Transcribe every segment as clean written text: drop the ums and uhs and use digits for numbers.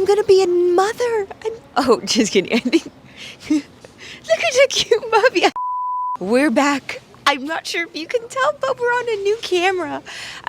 gonna be a mother. Oh, just kidding. I think, look at the cute puppy. We're back. I'm not sure if you can tell, but we're on a new camera.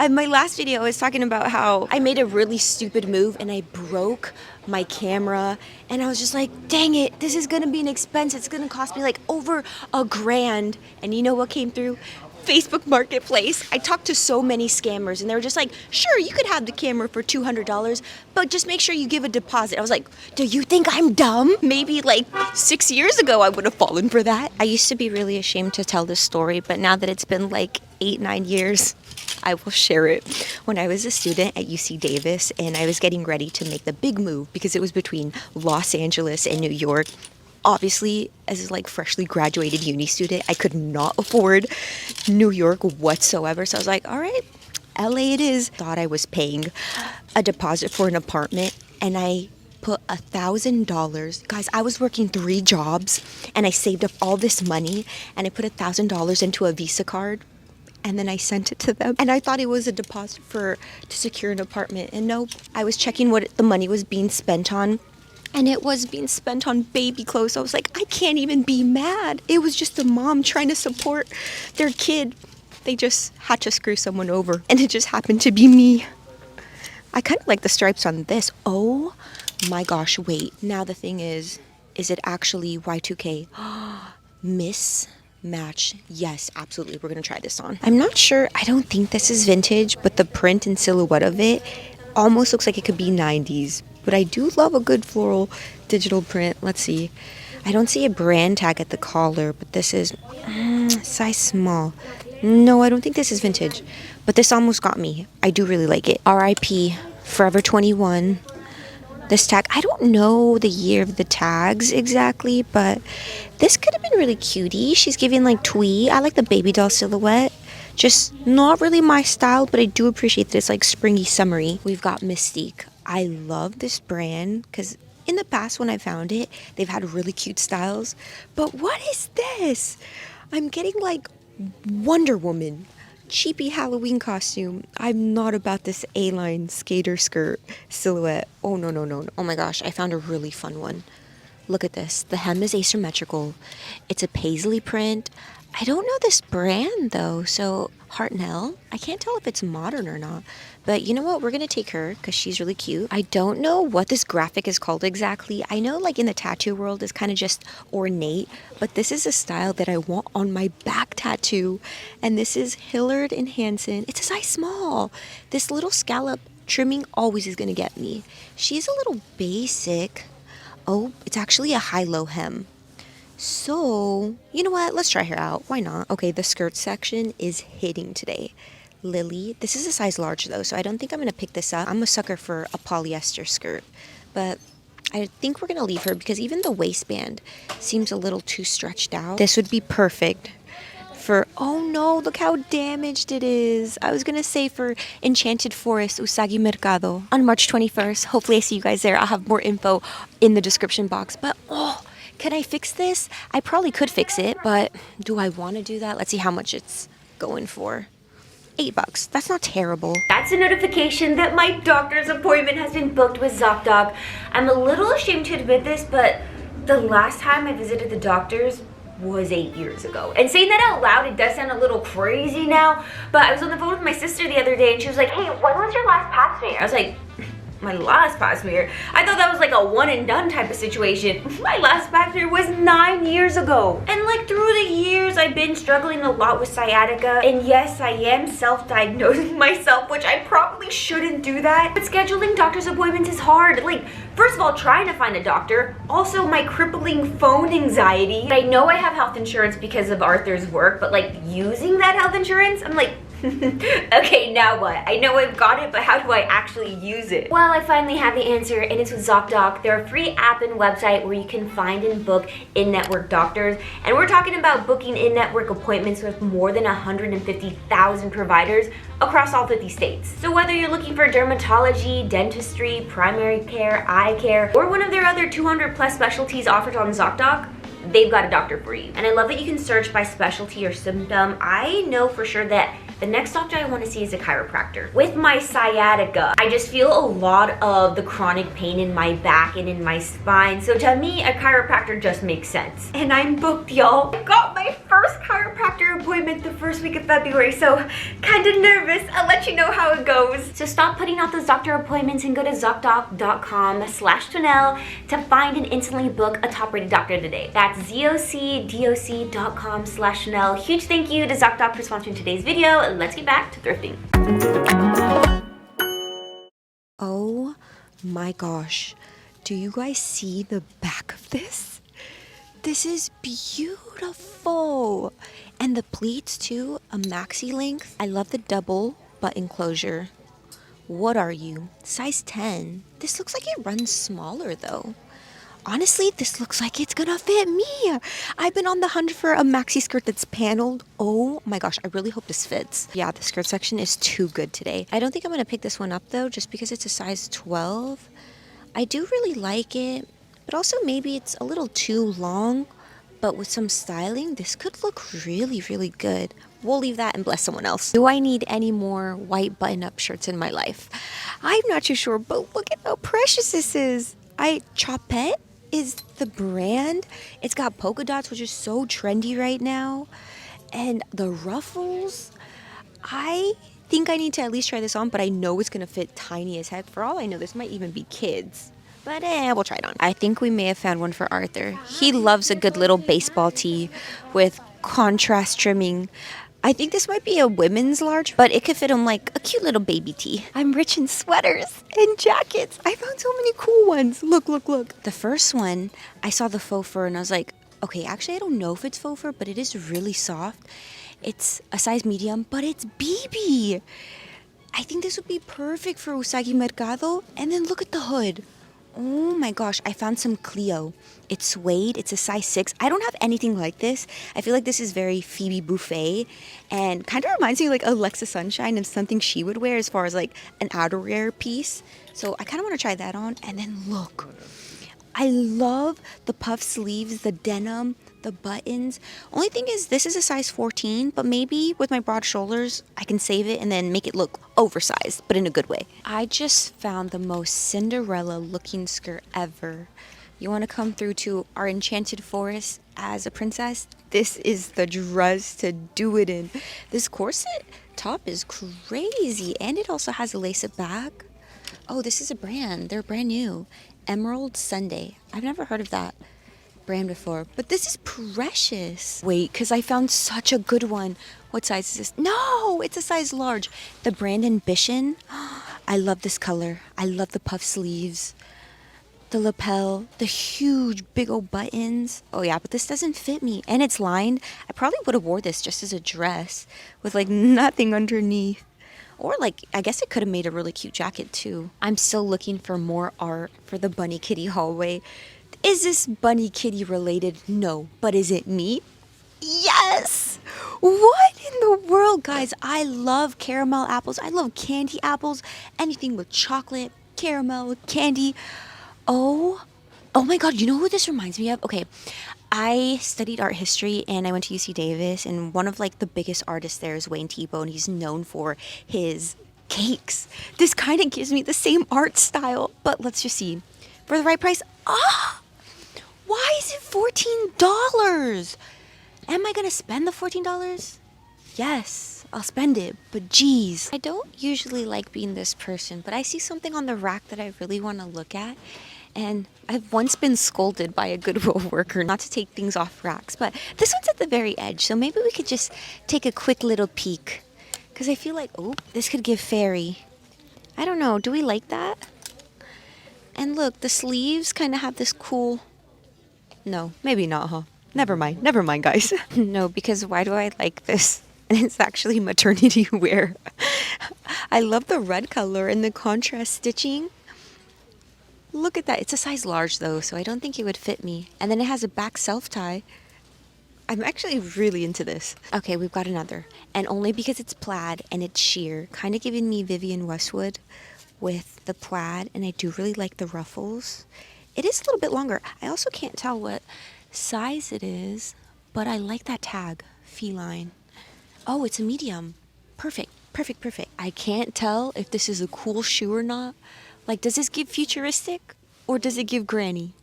My last video I was talking about how I made a really stupid move and I broke my camera, and I was just like, dang it, this is gonna be an expense. It's gonna cost me like over $1,000. And you know what came through? Facebook Marketplace. I talked to so many scammers and they were just like, sure, you could have the camera for $200, but just make sure you give a deposit. I was like, do you think I'm dumb? Maybe like 6 years ago I would have fallen for that. I used to be really ashamed to tell this story, but now that it's been like 8-9 years, I will share it. When I was a student at UC Davis and I was getting ready to make the big move because it was between Los Angeles and New York. Obviously, as like freshly graduated uni student, I could not afford New York whatsoever. So I was like, all right, LA it is. Thought I was paying a deposit for an apartment and I put $1,000. Guys, I was working 3 jobs and I saved up all this money and I put $1,000 into a Visa card. And then I sent it to them. And I thought it was a deposit to secure an apartment. And nope, I was checking what the money was being spent on. And it was being spent on baby clothes. So I was like, I can't even be mad. It was just a mom trying to support their kid. They just had to screw someone over. And it just happened to be me. I kind of like the stripes on this. Oh my gosh, wait. Now the thing is it actually Y2K? Mismatch. Yes, absolutely. We're going to try this on. I'm not sure. I don't think this is vintage, but the print and silhouette of it almost looks like it could be 90s. But I do love a good floral digital print. Let's see. I don't see a brand tag at the collar, but this is size small. No, I don't think this is vintage. But this almost got me. I do really like it. RIP Forever 21. This tag, I don't know the year of the tags exactly, but this could have been really cutie. She's giving like twee. I like the baby doll silhouette. Just not really my style, but I do appreciate that it's like springy, summery. We've got Mystique. I love this brand because in the past when I found it, they've had really cute styles. But what is this? I'm getting like Wonder Woman, cheapy Halloween costume. I'm not about this A-line skater skirt silhouette. Oh, no. Oh my gosh, I found a really fun one. Look at this. The hem is asymmetrical. It's a paisley print. I don't know this brand though, so Hartnell. I can't tell if it's modern or not, but you know what? We're gonna take her because she's really cute. I don't know what this graphic is called exactly. I know like in the tattoo world it's kind of just ornate, but this is a style that I want on my back tattoo, and this is Hillard and Hanson. It's a size small. This little scallop trimming always is gonna get me. She's a little basic. Oh, it's actually a high-low hem. So, you know what? Let's try her out. Why not? Okay, the skirt section is hitting today. Lily. This is a size large though, so I don't think I'm going to pick this up. I'm a sucker for a polyester skirt. But I think we're going to leave her because even the waistband seems a little too stretched out. This would be perfect for, oh no, look how damaged it is. I was going to say for Enchanted Forest, USAGI Mercado on March 21st. Hopefully I see you guys there. I'll have more info in the description box. But, oh, can I fix this? I probably could fix it, but do I want to do that? Let's see how much it's going for. $8. That's not terrible. That's a notification that my doctor's appointment has been booked with Zocdoc. I'm a little ashamed to admit this, but the last time I visited the doctor's was 8 years ago. And saying that out loud, it does sound a little crazy now, but I was on the phone with my sister the other day and she was like, hey, when was your last pap smear? I was like, my last pap smear? I thought that was like a one and done type of situation. My last pap smear was 9 years ago. And like through the years, I've been struggling a lot with sciatica. And yes, I am self-diagnosing myself, which I probably shouldn't do that. But scheduling doctor's appointments is hard. Like, first of all, trying to find a doctor. Also, my crippling phone anxiety. I know I have health insurance because of Arthur's work, but like using that health insurance, I'm like, okay, now what? I know I've got it, but how do I actually use it? Well, I finally have the answer, and it's with Zocdoc. They're a free app and website where you can find and book in-network doctors. And we're talking about booking in-network appointments with more than 150,000 providers across all 50 states. So whether you're looking for dermatology, dentistry, primary care, eye care, or one of their other 200 plus specialties offered on Zocdoc, they've got a doctor for you. And I love that you can search by specialty or symptom. I know for sure that The next doctor I want to see is a chiropractor. With my sciatica, I just feel a lot of the chronic pain in my back and in my spine. So to me, a chiropractor just makes sense. And I'm booked, y'all. I got my first chiropractor appointment the first week of February, so kind of nervous. I'll let you know how it goes. So stop putting out those doctor appointments and go to Zocdoc.com/Twanell to find and instantly book a top-rated doctor today. That's Zocdoc.com/Twanell. Huge thank you to Zocdoc for sponsoring today's video. Let's get back to thrifting. Oh my gosh. Do you guys see the back of this? This is beautiful. And the pleats too, a maxi length. I love the double button closure. What are you? Size 10. This looks like it runs smaller though. Honestly, this looks like it's gonna fit me. I've been on the hunt for a maxi skirt that's paneled. Oh my gosh, I really hope this fits. Yeah, the skirt section is too good today. I don't think I'm gonna pick this one up though, just because it's a size 12. I do really like it, but also maybe it's a little too long. But with some styling, this could look really, really good. We'll leave that and bless someone else. Do I need any more white button-up shirts in my life? I'm not too sure, but look at how precious this is. Chopette is the brand. It's got polka dots, which is so trendy right now. And the ruffles, I think I need to at least try this on, but I know it's gonna fit tiny as heck. For all I know, this might even be kids. But we'll try it on. I think we may have found one for Arthur. He loves a good little baseball tee with contrast trimming. I think this might be a women's large, but it could fit him like a cute little baby tee. I'm rich in sweaters and jackets. I found so many cool ones. Look, look, look. The first one, I saw the faux fur and I was like, okay, actually I don't know if it's faux fur, but it is really soft. It's a size medium, but it's BB. I think this would be perfect for USAGI MERCADO. And then look at the hood. Oh my gosh, I found some Clio. It's suede, it's a size 6. I don't have anything like this. I feel like this is very Phoebe Buffet and kind of reminds me of like Alexa Sunshine and something she would wear as far as like an outerwear piece. So I kind of want to try that on. And then look, I love the puff sleeves, the denim, the buttons. Only thing is this is a size 14, but maybe with my broad shoulders, I can save it and then make it look oversized, but in a good way. I just found the most Cinderella looking skirt ever. You want to come through to our enchanted forest as a princess? This is the dress to do it in. This corset top is crazy, and it also has a lace-up back. Oh, this is a brand. They're brand new. Emerald Sunday. I've never heard of that brand before, but this is precious. Wait, because I found such a good one. What size is this? No, it's a size large. The brand Ambition. I love this color. I love the puff sleeves, the lapel, the huge big old buttons. Oh yeah, but this doesn't fit me, and it's lined. I probably would have wore this just as a dress with like nothing underneath. Or like, I guess it could have made a really cute jacket too. I'm still looking for more art for the Bunny Kitty hallway. Is this Bunny Kitty related? No. But is it me? Yes! What in the world, guys? I love caramel apples. I love candy apples. Anything with chocolate, caramel, candy. Oh my God, you know who this reminds me of? Okay, I studied art history and I went to UC Davis, and one of like the biggest artists there is Wayne Thiebaud, and he's known for his cakes. This kind of gives me the same art style, but let's just see. For the right price, why is it $14? Am I gonna spend the $14? Yes, I'll spend it, but geez. I don't usually like being this person, but I see something on the rack that I really want to look at. And I've once been scolded by a Goodwill worker not to take things off racks, but this one's at the very edge, so maybe we could just take a quick little peek. Because I feel like, oh, this could give fairy. I don't know, do we like that? And look, the sleeves kind of have this cool... No, maybe not, huh? Never mind, guys. No, because why do I like this? And it's actually maternity wear. I love the red color and the contrast stitching. Look at that. It's a size large though, so I don't think it would fit me. And then it has a back self-tie. I'm actually really into this. Okay, we've got another. And only because it's plaid and it's sheer, kind of giving me Vivienne Westwood with the plaid. And I do really like the ruffles. It is a little bit longer. I also can't tell what size it is, but I like that tag, feline. Oh, it's a medium. Perfect, perfect, perfect. I can't tell if this is a cool shoe or not. Like, does this give futuristic or does it give granny?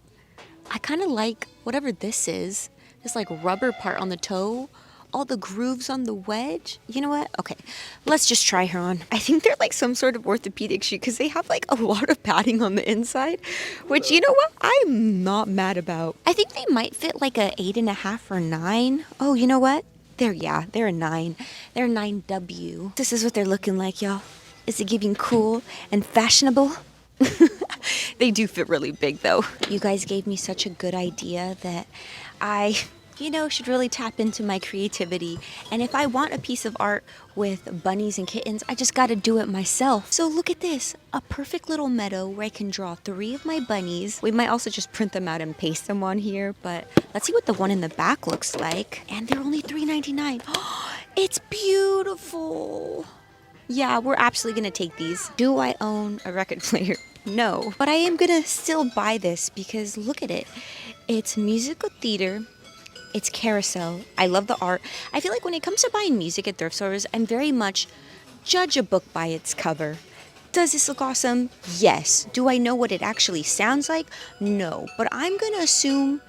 I kind of like whatever this is. This like rubber part on the toe, all the grooves on the wedge. You know what? Okay, let's just try her on. I think they're like some sort of orthopedic shoe because they have like a lot of padding on the inside, which, you know what? I'm not mad about. I think they might fit like a 8.5 or 9. Oh, you know what? They're a 9. They're a 9W. This is what they're looking like, y'all. Is it giving cool and fashionable? They do fit really big though. You guys gave me such a good idea that I, should really tap into my creativity. And if I want a piece of art with bunnies and kittens, I just gotta do it myself. So look at this, a perfect little meadow where I can draw 3 of my bunnies. We might also just print them out and paste them on here, but let's see what the one in the back looks like. And they're only $3.99. It's beautiful. Yeah, we're absolutely gonna take these. Do I own a record player? No, but I am gonna still buy this because look at it. It's musical theater. It's carousel. I love the art. I feel like when it comes to buying music at thrift stores, I'm very much judge a book by its cover. Does this look awesome? Yes. Do I know what it actually sounds like? No, but I'm gonna assume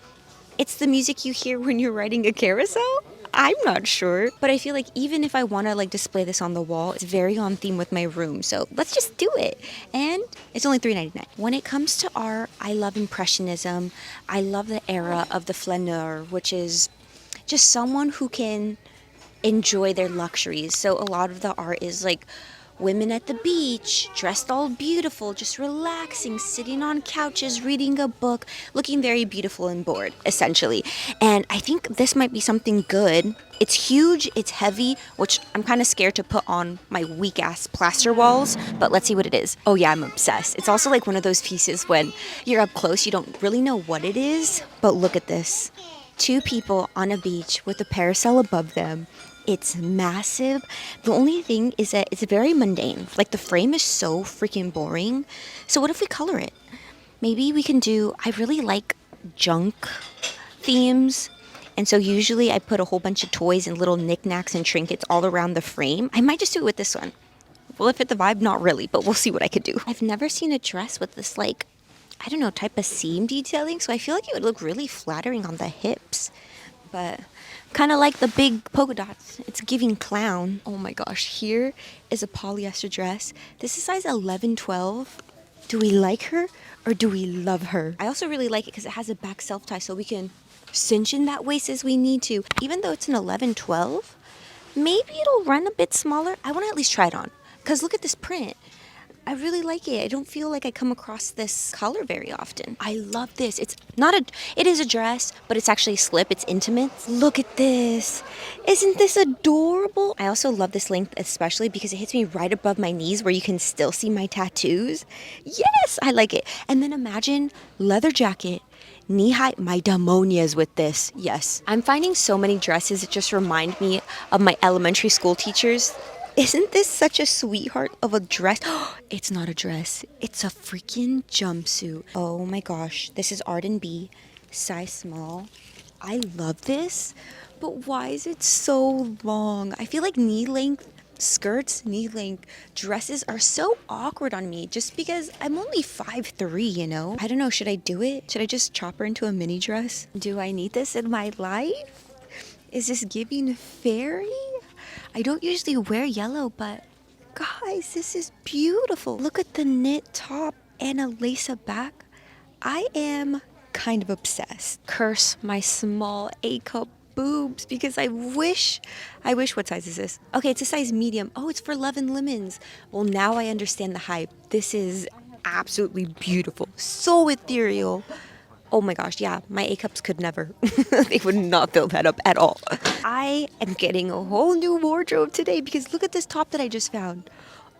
it's the music you hear when you're riding a carousel? I'm not sure. But I feel like even if I want to like display this on the wall, it's very on theme with my room. So let's just do it. And it's only $3.99. When it comes to art, I love Impressionism. I love the era of the flaneur, which is just someone who can enjoy their luxuries. So a lot of the art is like women at the beach, dressed all beautiful, just relaxing, sitting on couches, reading a book, looking very beautiful and bored, essentially. And I think this might be something good. It's huge, it's heavy, which I'm kind of scared to put on my weak-ass plaster walls, but let's see what it is. Oh yeah, I'm obsessed. It's also like one of those pieces when you're up close, you don't really know what it is, but look at this. 2 people on a beach with a parasol above them. It's massive. The only thing is that it's very mundane. Like the frame is so freaking boring. So what if we color it? Maybe we can do, I really like junk themes. And so usually I put a whole bunch of toys and little knickknacks and trinkets all around the frame. I might just do it with this one. Will it fit the vibe? Not really, but we'll see what I could do. I've never seen a dress with this like, I don't know, type of seam detailing. So I feel like it would look really flattering on the hips. But kind of like the big polka dots. It's giving clown. Oh my gosh, here is a polyester dress. This is size 11, 12. Do we like her or do we love her? I also really like it because it has a back self-tie so we can cinch in that waist as we need to. Even though it's an 11, 12, maybe it'll run a bit smaller. I want to at least try it on because look at this print. I really like it. I don't feel like I come across this color very often. I love this. It is a dress, but it's actually a slip. It's intimate. Look at this. Isn't this adorable? I also love this length, especially because it hits me right above my knees where you can still see my tattoos. Yes, I like it. And then imagine leather jacket, knee high, my demonias with this. Yes. I'm finding so many dresses that just remind me of my elementary school teachers. Isn't this such a sweetheart of a dress? It's not a dress. It's a freaking jumpsuit. Oh my gosh. This is Arden B, size small. I love this, but why is it so long? I feel like knee length skirts, knee length dresses are so awkward on me just because I'm only 5'3", you know? I don't know. Should I do it? Should I just chop her into a mini dress? Do I need this in my life? Is this giving fairy? I don't usually wear yellow, but guys, this is beautiful. Look at the knit top and a lace-up back. I am kind of obsessed. Curse my small A-cup boobs because I wish, what size is this? Okay, it's a size medium. Oh, it's for Love and Lemons. Well, now I understand the hype. This is absolutely beautiful. So ethereal. Oh my gosh, yeah, my A-cups could never. They would not fill that up at all. I am getting a whole new wardrobe today because look at this top that I just found.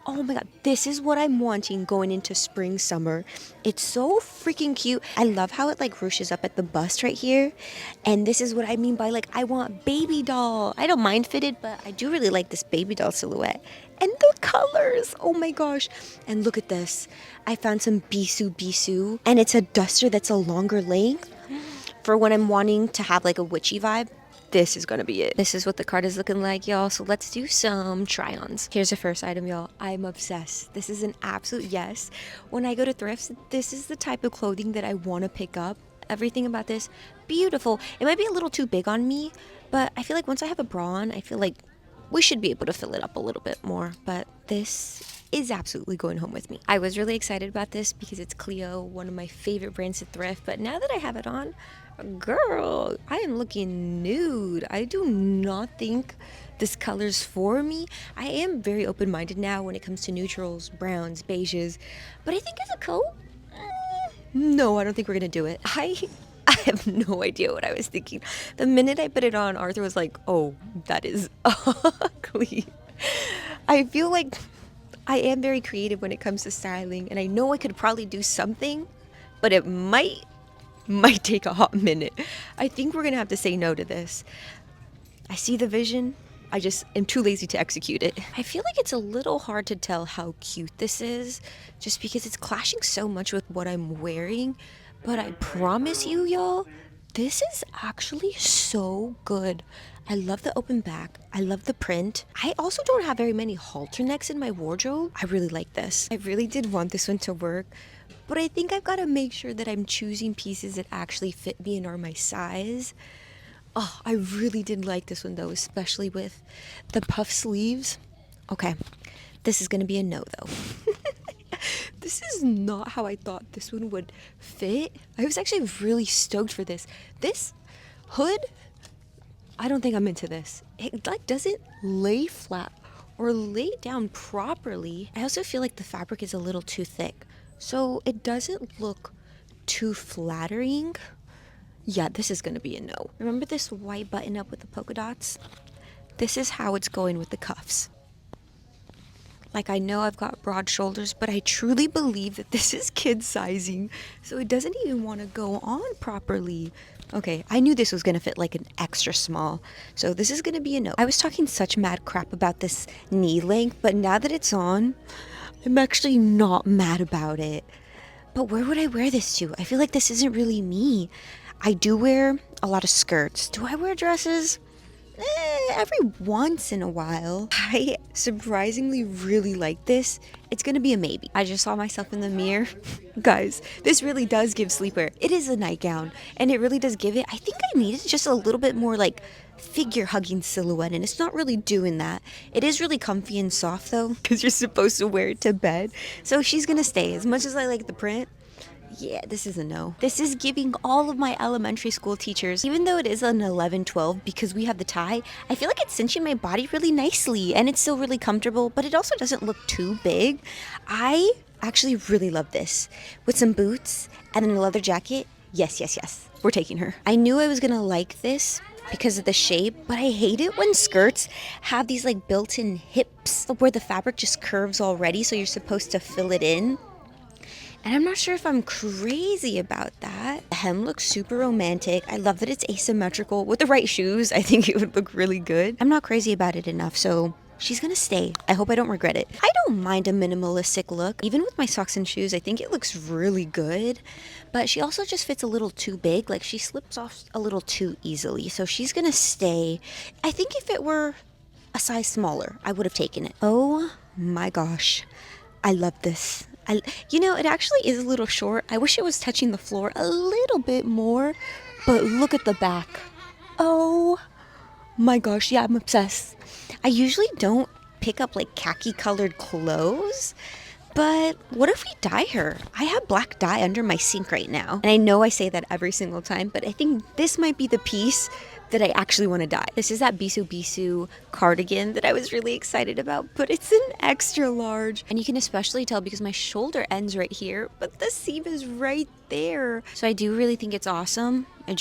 Oh my god, this is what I'm wanting going into spring, summer. It's so freaking cute. I love how it like ruches up at the bust right here. And this is what I mean by like, I want baby doll. I don't mind fitted, but I do really like this baby doll silhouette. And the colors, oh my gosh. And look at this. I found some Bisou. And it's a duster that's a longer length for when I'm wanting to have like a witchy vibe. this is gonna be it. This is what the cart is looking like, y'all. So let's do some try-ons. Here's the first item, y'all. I'm obsessed. This is an absolute yes. When I go to thrifts, this is the type of clothing that I want to pick up. Everything about this, beautiful. It might be a little too big on me, but I feel like once I have a bra on, I feel like we should be able to fill it up a little bit more. But this is absolutely going home with me. I was really excited about this because it's Cleo, one of my favorite brands to thrift. But now that I have it on, girl, I am looking nude. I do not think this color's for me. I am very open-minded now when it comes to neutrals, browns, beiges. But I think as a coat, no, I don't think we're gonna do it. I have no idea what I was thinking. The minute I put it on, Arthur was like, oh, that is ugly. I feel like I am very creative when it comes to styling, and I know I could probably do something, but it might take a hot minute. I think we're gonna have to say no to this. I see the vision. I just am too lazy to execute it. I feel like it's a little hard to tell how cute this is just because it's clashing so much with what I'm wearing. But I promise you, y'all, this is actually so good. I love the open back. I love the print. I also don't have very many halter necks in my wardrobe. I really like this. I really did want this one to work, but I think I've got to make sure that I'm choosing pieces that actually fit me and are my size. Oh, I really did like this one though, especially with the puff sleeves. Okay, this is gonna be a no though. This is not how I thought this one would fit. I was actually really stoked for this. This hood, I don't think I'm into this. It like doesn't lay flat or lay down properly. I also feel like the fabric is a little too thick, so it doesn't look too flattering. Yeah, this is gonna be a no. Remember this white button up with the polka dots? This is how it's going with the cuffs. Like, I know I've got broad shoulders, but I truly believe that this is kid sizing, so it doesn't even want to go on properly. Okay, I knew this was gonna fit like an extra small, so this is gonna be a no. I was talking such mad crap about this knee length, but now that it's on, I'm actually not mad about it. But where would I wear this to? I feel like this isn't really me. I do wear a lot of skirts. Do I wear dresses? Every once in a while. I surprisingly really like this. It's gonna be a maybe. I just saw myself in the mirror. Guys, this really does give sleepwear. It is a nightgown, and it really does give it. I think I needed just a little bit more like figure hugging silhouette, and it's not really doing that. It is really comfy and soft though, because you're supposed to wear it to bed. So she's gonna stay. As much as I like the print, yeah, this is a no. This is giving all of my elementary school teachers, even though it is an 11-12 because we have the tie, I feel like it's cinching my body really nicely and it's still really comfortable, but it also doesn't look too big. I actually really love this. With some boots and then a leather jacket, yes, yes, yes, we're taking her. I knew I was gonna like this because of the shape, but I hate it when skirts have these like built-in hips where the fabric just curves already, so you're supposed to fill it in. And I'm not sure if I'm crazy about that. The hem looks super romantic. I love that it's asymmetrical. With the right shoes, I think it would look really good. I'm not crazy about it enough, so she's gonna stay. I hope I don't regret it. I don't mind a minimalistic look. Even with my socks and shoes, I think it looks really good. But she also just fits a little too big. Like, she slips off a little too easily. So she's gonna stay. I think if it were a size smaller, I would have taken it. Oh my gosh. I love this. You know, it actually is a little short. I wish it was touching the floor a little bit more, but look at the back. Oh my gosh, yeah, I'm obsessed. I usually don't pick up like khaki colored clothes, but what if we dye her? I have black dye under my sink right now. And I know I say that every single time, but I think this might be the piece that I actually want to dye. This is that Bisu Bisu cardigan that I was really excited about, but it's an extra large. And you can especially tell because my shoulder ends right here, but the seam is right there. So I do really think it's awesome. It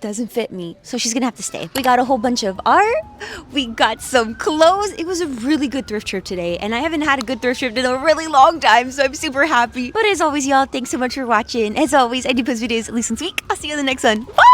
doesn't fit me, so she's gonna have to stay. We got a whole bunch of art. We got some clothes. It was a really good thrift trip today, and I haven't had a good thrift trip in a really long time, so I'm super happy. But as always, y'all, thanks so much for watching. As always, I do post videos at least once a week. I'll see you in the next one. Bye!